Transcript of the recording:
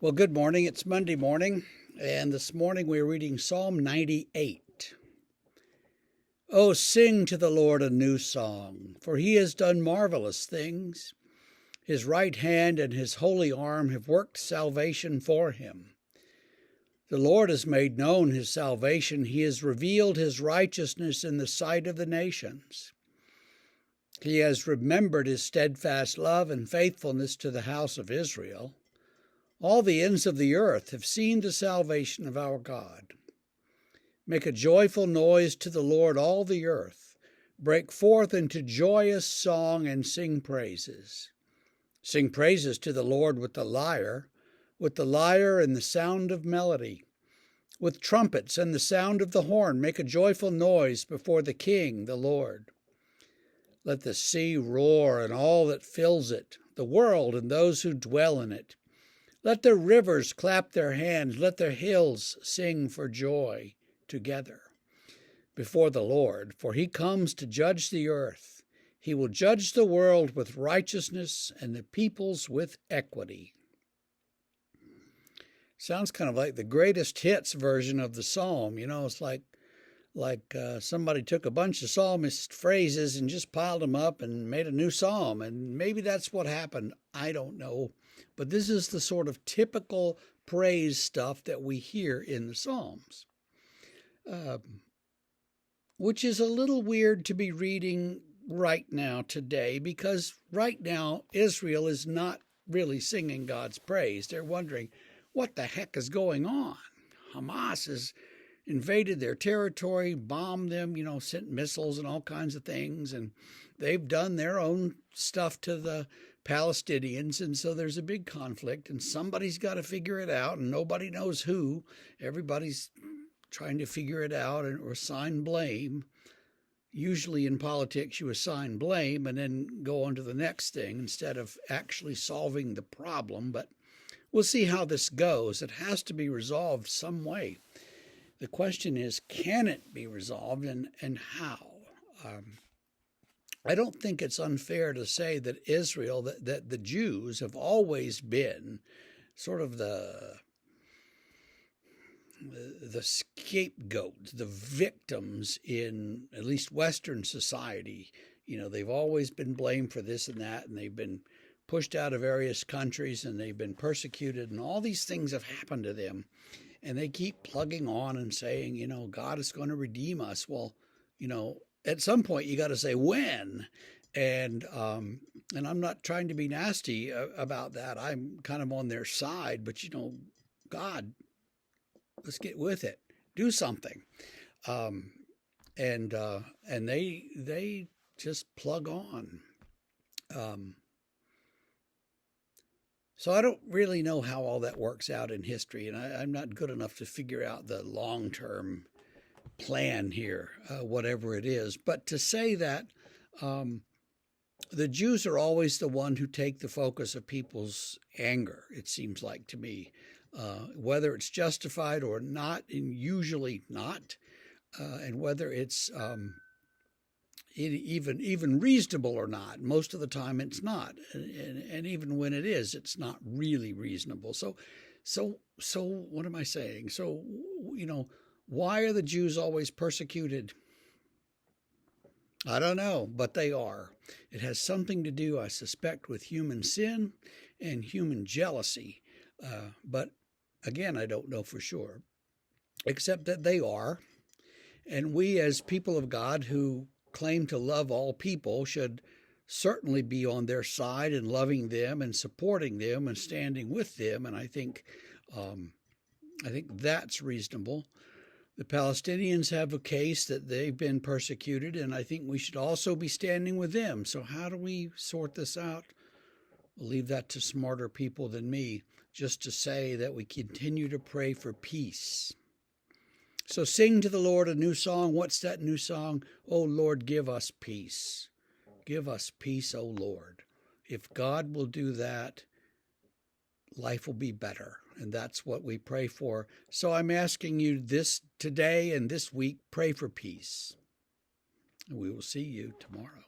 Well, good morning. It's Monday morning, and this morning we're reading Psalm 98. Oh, sing to the Lord a new song, for he has done marvelous things. His right hand and his holy arm have worked salvation for him. The Lord has made known his salvation. He has revealed his righteousness in the sight of the nations. He has remembered his steadfast love and faithfulness to the house of Israel. All the ends of the earth have seen the salvation of our God. Make a joyful noise to the Lord, all the earth. Break forth into joyous song and sing praises. Sing praises to the Lord with the lyre and the sound of melody. With trumpets and the sound of the horn, make a joyful noise before the King, the Lord. Let the sea roar and all that fills it, the world and those who dwell in it. Let the rivers clap their hands, let the hills sing for joy together before the Lord, for he comes to judge the earth. He will judge the world with righteousness and the peoples with equity. Sounds kind of like the greatest hits version of the psalm. It's like somebody took a bunch of psalmist phrases and just piled them up and made a new psalm. And maybe that's what happened. I don't know. But this is the sort of typical praise stuff that we hear in the Psalms, which is a little weird to be reading right now today, because right now Israel is not really singing God's praise. They're wondering, what the heck is going on? Hamas has invaded their territory, bombed them, sent missiles and all kinds of things, and they've done their own stuff to the Palestinians, and so there's a big conflict, and somebody's got to figure it out, and nobody knows who. Everybody's trying to figure it out or assign blame. Usually in politics, you assign blame and then go on to the next thing instead of actually solving the problem, but we'll see how this goes. It has to be resolved some way. The question is, can it be resolved, and how? I don't think it's unfair to say that Israel, that the Jews have always been sort of the scapegoats, the victims in at least Western society. They've always been blamed for this and that, and they've been pushed out of various countries, and they've been persecuted, and all these things have happened to them. And they keep plugging on and saying, God is going to redeem us. Well, at some point you got to say when. And I'm not trying to be nasty about that. I'm kind of on their side, but God, let's get with it. Do something. And they just plug on. So I don't really know how all that works out in history, and I'm not good enough to figure out the long-term plan here, whatever it is. But to say that the Jews are always the one who take the focus of people's anger, it seems like to me, whether it's justified or not, and usually not, and whether it's even reasonable or not. Most of the time it's not, and even when it is, it's not really reasonable. So what am I saying? So why are the Jews always persecuted? I don't know, but they are. It has something to do, I suspect, with human sin and human jealousy, but again, I don't know for sure, except that they are, and we as people of God who claim to love all people should certainly be on their side and loving them and supporting them and standing with them. And I think that's reasonable. The Palestinians have a case that they've been persecuted, and I think we should also be standing with them. So how do we sort this out? We'll leave that to smarter people than me, just to say that we continue to pray for peace. So sing to the Lord a new song. What's that new song? Oh, Lord, give us peace. Give us peace, oh, Lord. If God will do that, life will be better. And that's what we pray for. So I'm asking you this today and this week, pray for peace. And we will see you tomorrow.